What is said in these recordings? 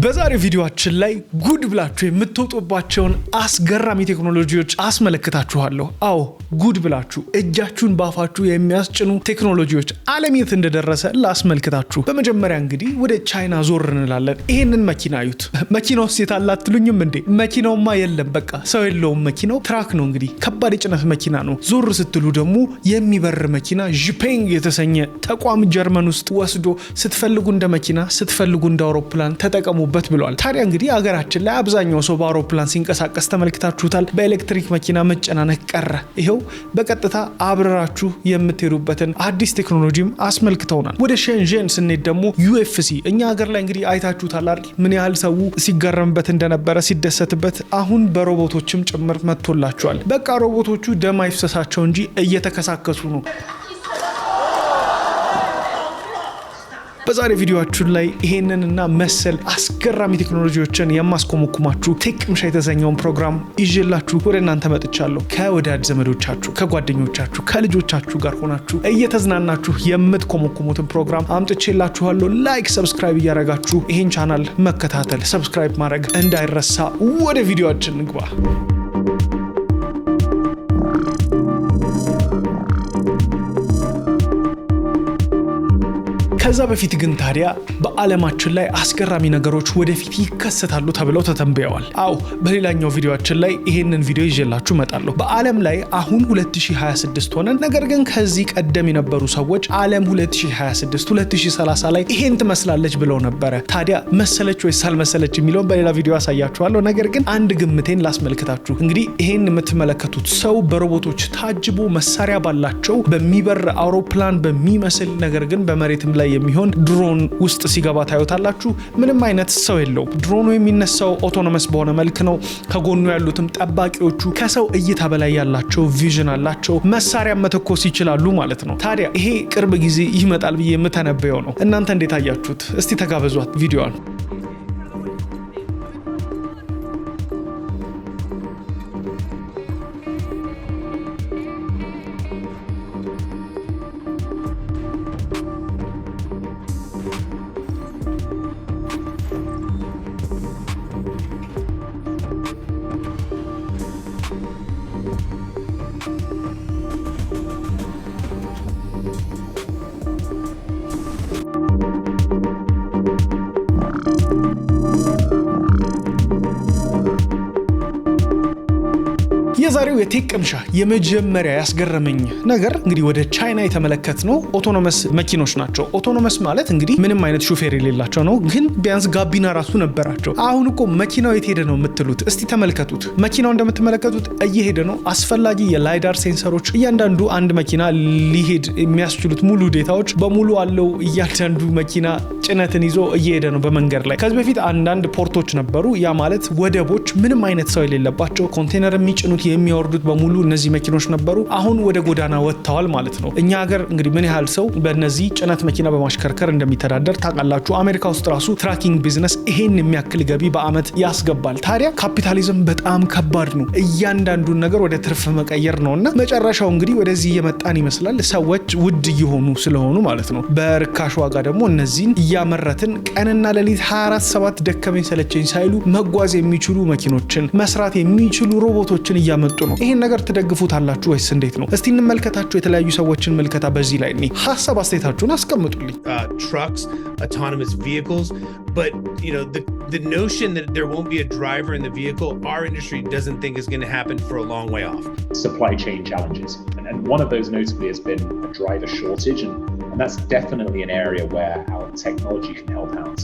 በዛሬ ቪዲዮአችን ላይ ጉድ ብላችሁ የምትወጡባቸውን አስገራሚ ቴክኖሎጂዎች አስመለክታችኋለሁ። አዎ ጉድ ብላችሁ እጃችሁን ባፋችሁ የሚያስጭኑ ቴክኖሎጂዎች ዓለም የት እንደደረሰ ላስመልክታችሁ። በመጀመሪያ እንግዲህ ወደ ቻይና ዞር እንላለን። ይሄንን መኪና አዩት። መኪናው የት አለ አትሉኝም እንዴ? መኪናውማ የለም፣ በቃ ሰው የለውም። መኪናው ትራክ ነው፣ እንግዲህ ከባድ የጭነት መኪና ነው። ዞር ስትሉ ደግሞ የሚበር መኪና ዢፔንግ የተሰኘ ተቋም ጀርመን ውስጥ ወስዶ ስትፈልጉ እንደ መኪና ስትፈልጉ እንደ አውሮፕላን ተጠቀሙበት ብሏል። ታዲያ እንግዲህ አገራችን ላይ አብዛኛው ሰው በአውሮፕላን ሲንቀሳቀስ ተመልክታችሁታል። በኤሌክትሪክ መኪና መጨናነቅ ቀረ። ይሄው በቀጥታ አብራራችሁ የምትሄዱበትን አዲስ ቴክኖሎጂም አስመልክተውናል። ወደ ሼንዤን ስንሄድ ደግሞ ዩኤፍሲ እኛ ሀገር ላይ እንግዲህ አይታችሁታል አይደል? ምን ያህል ሰው ሲገረምበት እንደነበረ ሲደሰትበት፣ አሁን በሮቦቶችም ጭምር መጥቶላቸዋል። በቃ ሮቦቶቹ ደም አይፍሰሳቸው እንጂ እየተከሳከሱ ነው። በዛሬ ቪዲዮአችን ላይ ይሄንንና መሰል አስገራሚ ቴክኖሎጂዎችን የማስኮመኩማችሁ ቴክ ቅምሻ የተሰኘውን ፕሮግራም ይዤላችሁ ወደ እናንተ መጥቻለሁ። ከወዳጅ ዘመዶቻችሁ፣ ከጓደኞቻችሁ፣ ከልጆቻችሁ ጋር ሆናችሁ እየተዝናናችሁ የምትኮመኩሙትን ፕሮግራም አምጥቼላችኋለሁ። ላይክ፣ ሰብስክራይብ እያደረጋችሁ ይሄን ቻናል መከታተል ሰብስክራይብ ማድረግ እንዳይረሳ። ወደ ቪዲዮአችን እንግባ። ከዛ በፊት ግን ታዲያ በዓለማችን ላይ አስገራሚ ነገሮች ወደፊት ይከሰታሉ ተብለው ተተንብየዋል። አዎ በሌላኛው ቪዲዮአችን ላይ ይሄንን ቪዲዮ ይዤላችሁ እመጣለሁ። በዓለም ላይ አሁን 2026 ሆነን፣ ነገር ግን ከዚህ ቀደም የነበሩ ሰዎች ዓለም 2026 2030 ላይ ይሄን ትመስላለች ብለው ነበረ። ታዲያ መሰለች ወይስ አልመሰለች የሚለውን በሌላ ቪዲዮ አሳያችኋለሁ። ነገር ግን አንድ ግምቴን ላስመልክታችሁ። እንግዲህ ይሄን የምትመለከቱት ሰው በሮቦቶች ታጅቦ መሳሪያ ባላቸው በሚበር አውሮፕላን በሚመስል ነገር ግን በመሬትም ላይ የሚሆን ድሮን ውስጥ ሲገባ ታዩታላችሁ። ምንም አይነት ሰው የለውም። ድሮኑ የሚነሳው ኦቶኖመስ በሆነ መልክ ነው። ከጎኑ ያሉትም ጠባቂዎቹ ከሰው እይታ በላይ ያላቸው ቪዥን አላቸው። መሳሪያ መተኮስ ይችላሉ ማለት ነው። ታዲያ ይሄ ቅርብ ጊዜ ይመጣል ብዬ የምተነበየው ነው። እናንተ እንዴት አያችሁት? እስቲ ተጋበዟት ቪዲዮዋን። የዛሬው የቴክ ቅምሻ የመጀመሪያ ያስገረመኝ ነገር እንግዲህ ወደ ቻይና የተመለከትነው ኦቶኖመስ መኪኖች ናቸው። ኦቶኖመስ ማለት እንግዲህ ምንም አይነት ሹፌር የሌላቸው ነው፣ ግን ቢያንስ ጋቢና ራሱ ነበራቸው። አሁን እኮ መኪናው የት ሄደ ነው የምትሉት? እስቲ ተመልከቱት። መኪናው እንደምትመለከቱት እየሄደ ነው። አስፈላጊ የላይዳር ሴንሰሮች፣ እያንዳንዱ አንድ መኪና ሊሄድ የሚያስችሉት ሙሉ ዴታዎች በሙሉ አለው። እያንዳንዱ መኪና ጭነትን ይዞ እየሄደ ነው በመንገድ ላይ። ከዚህ በፊት አንዳንድ ፖርቶች ነበሩ። ያ ማለት ወደቦች፣ ምንም አይነት ሰው የሌለባቸው ኮንቴነር የሚጭኑት የሚያወርዱት በሙሉ እነዚህ መኪኖች ነበሩ። አሁን ወደ ጎዳና ወጥተዋል ማለት ነው። እኛ ሀገር እንግዲህ ምን ያህል ሰው በእነዚህ ጭነት መኪና በማሽከርከር እንደሚተዳደር ታውቃላችሁ። አሜሪካ ውስጥ ራሱ ትራኪንግ ቢዝነስ ይሄን የሚያክል ገቢ በአመት ያስገባል። ታዲያ ካፒታሊዝም በጣም ከባድ ነው። እያንዳንዱን ነገር ወደ ትርፍ መቀየር ነውና መጨረሻው እንግዲህ ወደዚህ እየመጣን ይመስላል። ሰዎች ውድ እየሆኑ ስለሆኑ ማለት ነው። በርካሽ ዋጋ ደግሞ እነዚህን እያመረትን ቀንና ሌሊት 24/7 ደከመኝ ሰለቸኝ ሳይሉ መጓዝ የሚችሉ መኪኖችን መስራት የሚችሉ ሮቦቶችን እያመጡ ነው። ይሄን ነገር ትደግፉታላችሁ ወይስ እንዴት ነው? እስቲ እንመልከታችሁ የተለያዩ ሰዎችን መልከታ በዚህ ላይ ሐሳብ አስተያየታችሁን አስቀምጡልኝ። Trucks, autonomous vehicles, but you know the notion that there won't be a driver in the vehicle, our industry doesn't think is going to happen for a long way off. Supply chain challenges, and one of those notably has been a driver shortage, and that's definitely an area where our technology can help out.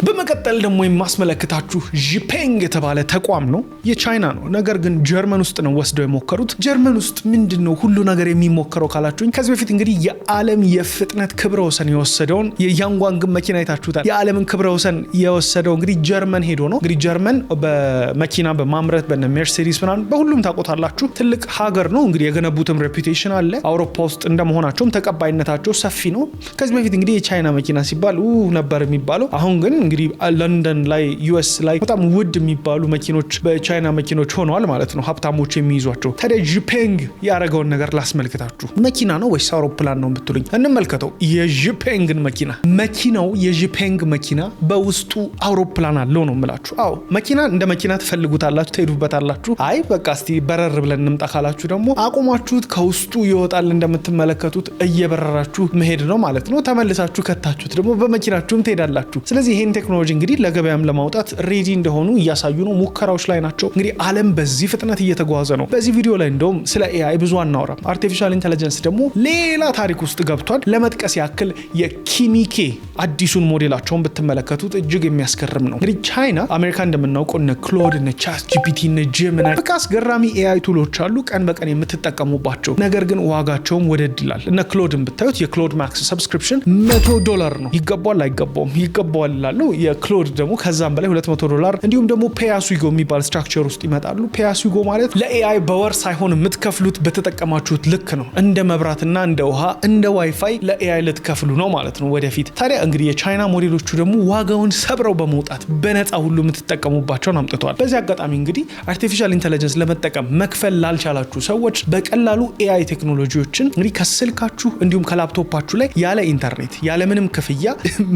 በመቀጠል ደግሞ የማስመለክታችሁ ዢፔንግ የተባለ ተቋም ነው። የቻይና ነው፣ ነገር ግን ጀርመን ውስጥ ነው ወስደው የሞከሩት። ጀርመን ውስጥ ምንድነው ሁሉ ነገር የሚሞከረው ካላችሁኝ፣ ከዚህ በፊት እንግዲህ የዓለም የፍጥነት ክብረ ወሰን የወሰደውን የያንጓንግ መኪና አይታችሁታል። የዓለምን ክብረ ወሰን የወሰደው እንግዲህ ጀርመን ሄዶ ነው። እንግዲህ ጀርመን በመኪና በማምረት በነ ሜርሴዲስ ምናምን በሁሉም ታውቁታላችሁ፣ ትልቅ ሀገር ነው። እንግዲህ የገነቡትም ሬፑቴሽን አለ። አውሮፓ ውስጥ እንደመሆናቸውም ተቀባይነታቸው ሰፊ ነው። ከዚህ በፊት እንግዲህ የቻይና መኪና ሲባል ነበር የሚባለው። አሁን ግን እንግዲህ ለንደን ላይ ዩኤስ ላይ በጣም ውድ የሚባሉ መኪኖች በቻይና መኪኖች ሆነዋል ማለት ነው፣ ሀብታሞች የሚይዟቸው። ታዲያ ዢፔንግ ያደረገውን ነገር ላስመልክታችሁ። መኪና ነው ወይስ አውሮፕላን ነው ብትሉኝ እንመልከተው የዢፔንግን መኪና። መኪናው የዢፔንግ መኪና በውስጡ አውሮፕላን አለው ነው የምላችሁ። አዎ መኪና እንደ መኪና ትፈልጉታላችሁ፣ ትሄዱበታላችሁ። አይ በቃ እስቲ በረር ብለን እንምጣ ካላችሁ ደግሞ አቁማችሁት ከውስጡ ይወጣል። እንደምትመለከቱት እየበረራችሁ መሄድ ነው ማለት ነው። ተመልሳችሁ ከታችሁት ደግሞ በመኪናችሁም ትሄዳላችሁ። ስለዚህ ይሄን ቴክኖሎጂ እንግዲህ ለገበያም ለማውጣት ሬዲ እንደሆኑ እያሳዩ ነው፣ ሙከራዎች ላይ ናቸው። እንግዲህ ዓለም በዚህ ፍጥነት እየተጓዘ ነው። በዚህ ቪዲዮ ላይ እንደውም ስለ ኤአይ ብዙ አናወራም። አርቲፊሻል ኢንተለጀንስ ደግሞ ሌላ ታሪክ ውስጥ ገብቷል። ለመጥቀስ ያክል የኪሚኬ አዲሱን ሞዴላቸውን ብትመለከቱት እጅግ የሚያስገርም ነው። እንግዲህ ቻይና አሜሪካ እንደምናውቀው እነ ክሎድ እነ ቻት ጂፒቲ እነ ጄሚናይ በቃ አስገራሚ ኤአይ ቱሎች አሉ ቀን በቀን የምትጠቀሙባቸው። ነገር ግን ዋጋቸውም ወደድ ይላል። እነ ክሎድን ብታዩት የክሎድ ማክስ ሰብስክሪፕሽን $100 ነው። ይገባዋል አይገባውም? ይገባዋል ይላሉ። የክሎድ ደግሞ ከዛም በላይ $200። እንዲሁም ደግሞ ፔያሱጎ የሚባል ስትራክቸር ውስጥ ይመጣሉ። ፔያሱጎ ማለት ለኤአይ በወር ሳይሆን የምትከፍሉት በተጠቀማችሁት ልክ ነው። እንደ መብራትና እንደ ውሃ እንደ ዋይፋይ ለኤአይ ልትከፍሉ ነው ማለት ነው ወደፊት። ታዲያ እንግዲህ የቻይና ሞዴሎቹ ደግሞ ዋጋውን ሰብረው በመውጣት በነፃ ሁሉ የምትጠቀሙባቸውን አምጥተዋል። በዚህ አጋጣሚ እንግዲህ አርቲፊሻል ኢንተለጀንስ ለመጠቀም መክፈል ላልቻላችሁ ሰዎች በቀላሉ ኤአይ ቴክኖሎጂዎችን እንግዲህ ከስልካችሁ እንዲሁም ከላፕቶፓችሁ ላይ ያለ ኢንተርኔት ያለ ምንም ክፍያ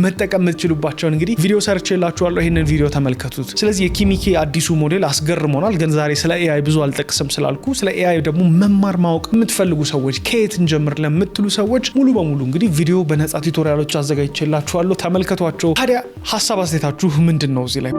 መጠቀም የምትችሉባቸውን እንግዲህ ቪዲዮ ሰርቼላችኋለሁ። ይሄንን ቪዲዮ ተመልከቱት። ስለዚህ የኪሚኬ አዲሱ ሞዴል አስገርሞናል። ግን ዛሬ ስለ ኤአይ ብዙ አልጠቅስም ስላልኩ ስለ ኤአይ ደግሞ መማር ማወቅ የምትፈልጉ ሰዎች ከየት እንጀምር ለምትሉ ሰዎች ሙሉ በሙሉ እንግዲህ ቪዲዮ በነፃ ቱቶሪያሎች አዘጋጅቼላችኋለሁ። ተመልከቷቸው። ታዲያ ሀሳብ አስተያየታችሁ ምንድን ነው እዚህ ላይ?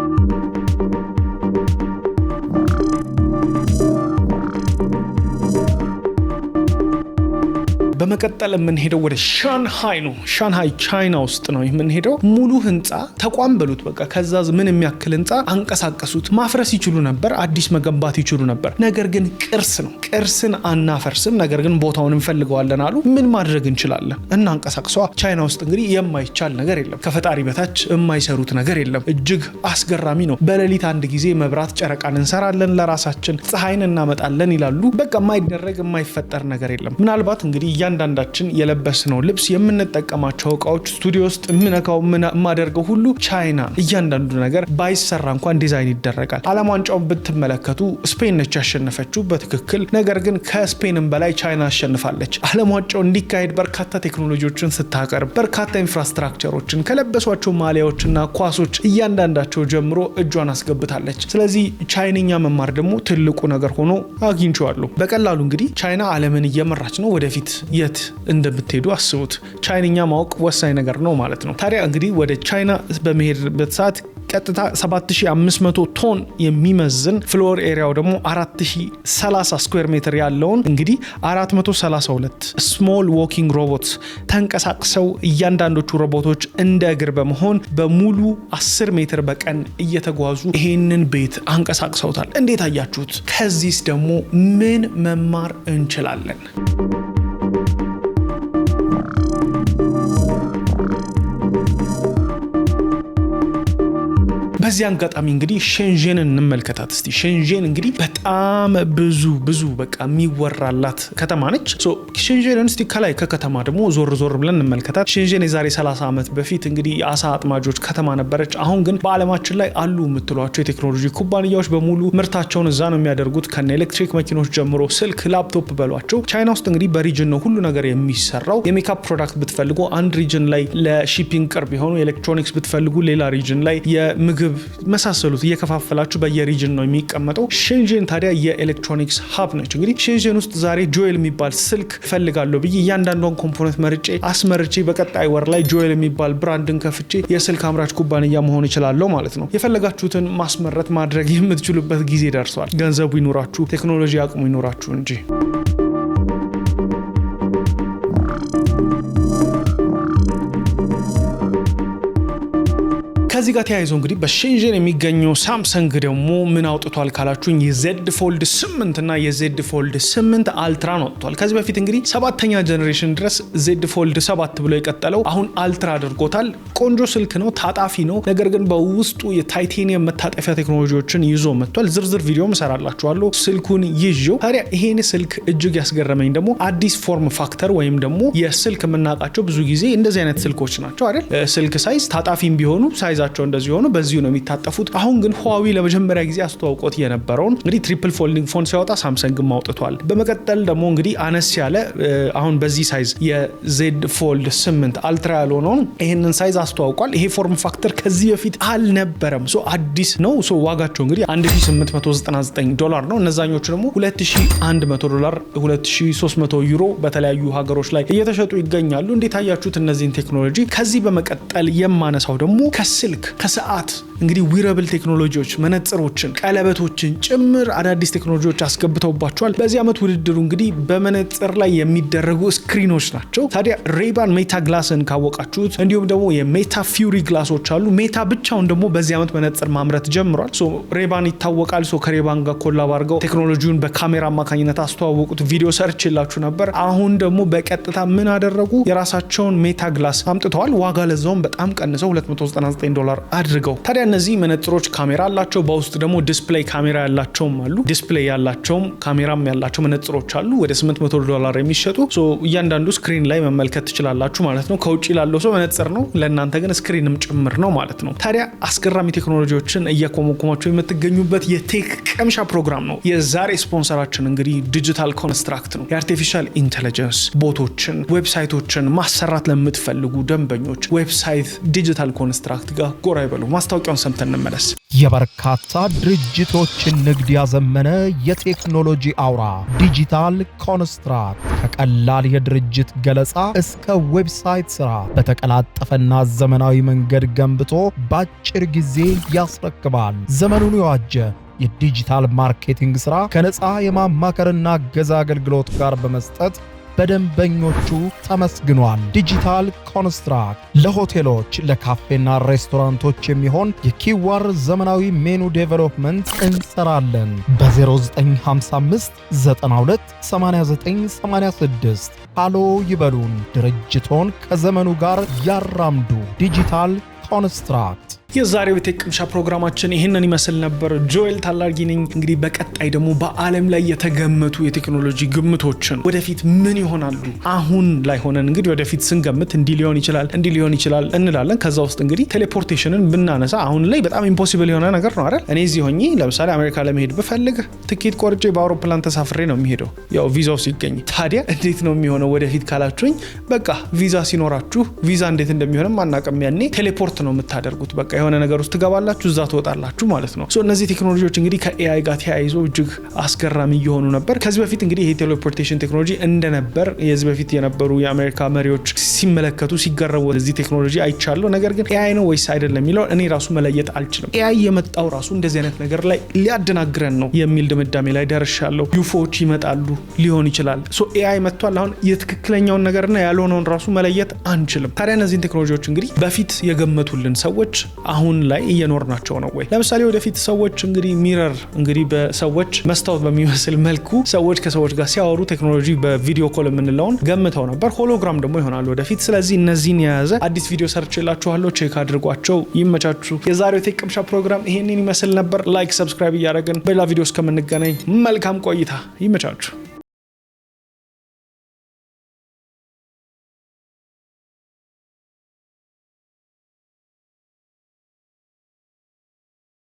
በመቀጠል የምንሄደው ወደ ሻንሃይ ነው። ሻንሃይ ቻይና ውስጥ ነው የምንሄደው። ሙሉ ህንፃ ተቋም በሉት በቃ። ከዛ ምን የሚያክል ህንፃ አንቀሳቀሱት። ማፍረስ ይችሉ ነበር፣ አዲስ መገንባት ይችሉ ነበር። ነገር ግን ቅርስ ነው። ቅርስን አናፈርስም፣ ነገር ግን ቦታውን እንፈልገዋለን አሉ። ምን ማድረግ እንችላለን? እናንቀሳቅሷ። ቻይና ውስጥ እንግዲህ የማይቻል ነገር የለም። ከፈጣሪ በታች የማይሰሩት ነገር የለም። እጅግ አስገራሚ ነው። በሌሊት አንድ ጊዜ መብራት ጨረቃን እንሰራለን፣ ለራሳችን ፀሐይን እናመጣለን ይላሉ። በቃ የማይደረግ የማይፈጠር ነገር የለም። ምናልባት እንግዲህ እያንዳንዳችን የለበስነው ልብስ የምንጠቀማቸው እቃዎች ስቱዲዮ ውስጥ የምነካው የማደርገው ሁሉ ቻይና እያንዳንዱ ነገር ባይሰራ እንኳን ዲዛይን ይደረጋል። ዓለም ዋንጫውን ብትመለከቱ ስፔን ነች ያሸነፈችው በትክክል። ነገር ግን ከስፔንም በላይ ቻይና አሸንፋለች። ዓለም ዋንጫው እንዲካሄድ በርካታ ቴክኖሎጂዎችን ስታቀርብ በርካታ ኢንፍራስትራክቸሮችን ከለበሷቸው ማሊያዎችና ኳሶች እያንዳንዳቸው ጀምሮ እጇን አስገብታለች። ስለዚህ ቻይንኛ መማር ደግሞ ትልቁ ነገር ሆኖ አግኝቼዋለሁ። በቀላሉ እንግዲህ ቻይና ዓለምን እየመራች ነው። ወደፊት የት እንደምትሄዱ አስቡት። ቻይንኛ ማወቅ ወሳኝ ነገር ነው ማለት ነው። ታዲያ እንግዲህ ወደ ቻይና በመሄድበት ሰዓት ቀጥታ 7500 ቶን የሚመዝን ፍሎር ኤሪያው ደግሞ 4030 ስኩዌር ሜትር ያለውን እንግዲህ 432 ስሞል ዎኪንግ ሮቦትስ ተንቀሳቅሰው እያንዳንዶቹ ሮቦቶች እንደ እግር በመሆን በሙሉ 10 ሜትር በቀን እየተጓዙ ይሄንን ቤት አንቀሳቅሰውታል። እንዴት አያችሁት? ከዚህስ ደግሞ ምን መማር እንችላለን? በዚህ አጋጣሚ እንግዲህ ሼንዤን እንመልከታት እስቲ። ሼንዤን እንግዲህ በጣም ብዙ በቃ የሚወራላት ከተማ ነች። ሼንዤን እስቲ ከላይ ከከተማ ደግሞ ዞር ብለን እንመልከታት። ሼንዤን የዛሬ 30 ዓመት በፊት እንግዲህ የአሳ አጥማጆች ከተማ ነበረች። አሁን ግን በዓለማችን ላይ አሉ የምትሏቸው የቴክኖሎጂ ኩባንያዎች በሙሉ ምርታቸውን እዛ ነው የሚያደርጉት። ከነ ኤሌክትሪክ መኪኖች ጀምሮ ስልክ፣ ላፕቶፕ በሏቸው። ቻይና ውስጥ እንግዲህ በሪጅን ነው ሁሉ ነገር የሚሰራው። የሜካፕ ፕሮዳክት ብትፈልጉ አንድ ሪጅን ላይ፣ ለሺፒንግ ቅርብ የሆኑ ኤሌክትሮኒክስ ብትፈልጉ ሌላ ሪጅን ላይ፣ የምግብ መሳሰሉት እየከፋፈላችሁ በየሪጅን ነው የሚቀመጠው። ሼንዤን ታዲያ የኤሌክትሮኒክስ ሀብ ነች። እንግዲህ ሼንዤን ውስጥ ዛሬ ጆኤል የሚባል ስልክ ፈልጋለሁ ብዬ እያንዳንዷን ኮምፖነንት መርጬ አስመርጬ በቀጣይ ወር ላይ ጆኤል የሚባል ብራንድን ከፍቼ የስልክ አምራች ኩባንያ መሆን ይችላለሁ ማለት ነው። የፈለጋችሁትን ማስመረት ማድረግ የምትችሉበት ጊዜ ደርሷል። ገንዘቡ ይኖራችሁ፣ ቴክኖሎጂ አቅሙ ይኖራችሁ እንጂ። ከዚህ ጋር ተያይዞ እንግዲህ በሼንዤን የሚገኘው ሳምሰንግ ደግሞ ምን አውጥቷል ካላችሁኝ የዜድ ፎልድ 8 እና የዜድ ፎልድ 8 አልትራን አውጥቷል። ከዚህ በፊት እንግዲህ 7ኛ ጀነሬሽን ድረስ ዜድ ፎልድ 7 ብሎ የቀጠለው አሁን አልትራ አድርጎታል። ቆንጆ ስልክ ነው፣ ታጣፊ ነው። ነገር ግን በውስጡ የታይቴኒየም መታጠፊያ ቴክኖሎጂዎችን ይዞ መጥቷል። ዝርዝር ቪዲዮ እሰራላችኋለሁ ስልኩን ይዤው። ታዲያ ይሄን ስልክ እጅግ ያስገረመኝ ደግሞ አዲስ ፎርም ፋክተር ወይም ደግሞ የስልክ የምናውቃቸው ብዙ ጊዜ እንደዚህ አይነት ስልኮች ናቸው አይደል? ስልክ ሳይዝ ታጣፊም ቢሆኑ ሳይዛ ፊታቸው እንደዚህ ሆኖ በዚሁ ነው የሚታጠፉት። አሁን ግን Huawei ለመጀመሪያ ጊዜ አስተዋውቆት የነበረውን እንግዲህ ትሪፕል ፎልዲንግ ፎን ሲያወጣ ሳምሰንግም አውጥቷል። በመቀጠል ደግሞ እንግዲህ አነስ ያለ አሁን በዚህ ሳይዝ የZ Fold 8 አልትራ ያልሆነውን ይሄንን ሳይዝ አስተዋውቋል። ይሄ ፎርም ፋክተር ከዚህ በፊት አልነበረም። አዲስ ነው። ዋጋቸው እንግዲህ $1899 ነው። እነዛኞቹ ደግሞ $2100 $2300 ዩሮ በተለያዩ ሀገሮች ላይ እየተሸጡ ይገኛሉ። እንዴት አያችሁት እነዚህን ቴክኖሎጂ? ከዚህ በመቀጠል የማነሳው ደግሞ ከስልክ ከሰዓት እንግዲህ ዊረብል ቴክኖሎጂዎች መነጽሮችን፣ ቀለበቶችን ጭምር አዳዲስ ቴክኖሎጂዎች አስገብተውባቸዋል። በዚህ ዓመት ውድድሩ እንግዲህ በመነጽር ላይ የሚደረጉ ስክሪኖች ናቸው። ታዲያ ሬባን ሜታ ግላስን ካወቃችሁት እንዲሁም ደግሞ የሜታ ፊውሪ ግላሶች አሉ። ሜታ ብቻውን ደግሞ በዚህ ዓመት መነጽር ማምረት ጀምሯል። ሬባን ይታወቃል። ከሬባን ጋር ኮላብ አድርገው ቴክኖሎጂውን በካሜራ አማካኝነት አስተዋወቁት። ቪዲዮ ሰርች ይላችሁ ነበር። አሁን ደግሞ በቀጥታ ምን አደረጉ? የራሳቸውን ሜታ ግላስ አምጥተዋል። ዋጋ ለዛውም በጣም ቀንሰው $299 አድርገው። ታዲያ እነዚህ መነጽሮች ካሜራ አላቸው። በውስጥ ደግሞ ዲስፕሌይ ካሜራ ያላቸውም አሉ። ዲስፕሌይ ያላቸውም ካሜራም ያላቸው መነጽሮች አሉ። ወደ $800 የሚሸጡ እያንዳንዱ ስክሪን ላይ መመልከት ትችላላችሁ ማለት ነው። ከውጭ ላለው ሰው መነጽር ነው፣ ለእናንተ ግን ስክሪንም ጭምር ነው ማለት ነው። ታዲያ አስገራሚ ቴክኖሎጂዎችን እየኮመኮማቸው የምትገኙበት የቴክ ቀምሻ ፕሮግራም ነው። የዛሬ ስፖንሰራችን እንግዲህ ዲጂታል ኮንስትራክት ነው። የአርቲፊሻል ኢንተለጀንስ ቦቶችን፣ ዌብሳይቶችን ማሰራት ለምትፈልጉ ደንበኞች ዌብሳይት ዲጂታል ኮንስትራክት ጋር ጎራ ይበሉ። ማስታወቂያውን ሰምተን እንመለስ። የበርካታ ድርጅቶችን ንግድ ያዘመነ የቴክኖሎጂ አውራ ዲጂታል ኮንስትራክት ከቀላል የድርጅት ገለጻ እስከ ዌብሳይት ስራ በተቀላጠፈና ዘመናዊ መንገድ ገንብቶ በአጭር ጊዜ ያስረክባል። ዘመኑን የዋጀ የዲጂታል ማርኬቲንግ ስራ ከነፃ የማማከርና ገዛ አገልግሎት ጋር በመስጠት በደንበኞቹ ተመስግኗል። ዲጂታል ኮንስትራክት ለሆቴሎች፣ ለካፌና ሬስቶራንቶች የሚሆን የኪዋር ዘመናዊ ሜኑ ዴቨሎፕመንት እንሰራለን። በ0955 92 8986 ሃሎ ይበሉን። ድርጅቶን ከዘመኑ ጋር ያራምዱ። ዲጂታል ኮንስትራክት። የዛሬው የቴክ ቅምሻ ፕሮግራማችን ይህንን ይመስል ነበር። ጆኤል ታላርጊ ነኝ። እንግዲህ በቀጣይ ደግሞ በዓለም ላይ የተገመቱ የቴክኖሎጂ ግምቶችን ወደፊት ምን ይሆናሉ አሁን ላይ ሆነን እንግዲህ ወደፊት ስንገምት እንዲህ ሊሆን ይችላል እንላለን። ከዛ ውስጥ እንግዲህ ቴሌፖርቴሽንን ብናነሳ አሁን ላይ በጣም ኢምፖሲብል የሆነ ነገር ነው አይደል? እኔ እዚህ ሆኜ ለምሳሌ አሜሪካ ለመሄድ ብፈልግ ትኬት ቆርጬ በአውሮፕላን ተሳፍሬ ነው የሚሄደው፣ ያው ቪዛው ሲገኝ። ታዲያ እንዴት ነው የሚሆነው ወደፊት ካላችሁኝ፣ በቃ ቪዛ ሲኖራችሁ ቪዛ እንዴት እንደሚሆንም አናውቅም። ያኔ ቴሌፖርት ነው የምታደርጉት። በቃ የሆነ ነገር ውስጥ ትገባላችሁ፣ እዛ ትወጣላችሁ ማለት ነው። እነዚህ ቴክኖሎጂዎች እንግዲህ ከኤአይ ጋር ተያይዞ እጅግ አስገራሚ እየሆኑ ነበር። ከዚህ በፊት እንግዲህ ይሄ ቴሌፖርቴሽን ቴክኖሎጂ እንደነበር የዚህ በፊት የነበሩ የአሜሪካ መሪዎች ሲመለከቱ ሲገረቡ እዚህ ቴክኖሎጂ አይቻለሁ። ነገር ግን ኤአይ ነው ወይስ አይደለም የሚለው እኔ ራሱ መለየት አልችልም። ኤአይ የመጣው ራሱ እንደዚህ አይነት ነገር ላይ ሊያደናግረን ነው የሚል ድምዳሜ ላይ ደርሻለሁ። ዩፎዎች ይመጣሉ ሊሆን ይችላል። ኤአይ መጥቷል። አሁን የትክክለኛውን ነገርና ያልሆነውን ራሱ መለየት አንችልም። ታዲያ እነዚህን ቴክኖሎጂዎች እንግዲህ በፊት የገመቱልን ሰዎች አሁን ላይ እየኖርናቸው ነው ወይ? ለምሳሌ ወደፊት ሰዎች እንግዲህ ሚረር እንግዲህ በሰዎች መስታወት በሚመስል መልኩ ሰዎች ከሰዎች ጋር ሲያወሩ ቴክኖሎጂ በቪዲዮ ኮል የምንለውን ገምተው ነበር። ሆሎግራም ደግሞ ይሆናል ወደፊት። ስለዚህ እነዚህን የያዘ አዲስ ቪዲዮ ሰርችላችኋለሁ። ቼክ አድርጓቸው። ይመቻችሁ። የዛሬው ቴክ ቅምሻ ፕሮግራም ይሄንን ይመስል ነበር። ላይክ፣ ሰብስክራይብ እያደረግን በሌላ ቪዲዮ እስከምንገናኝ መልካም ቆይታ። ይመቻችሁ።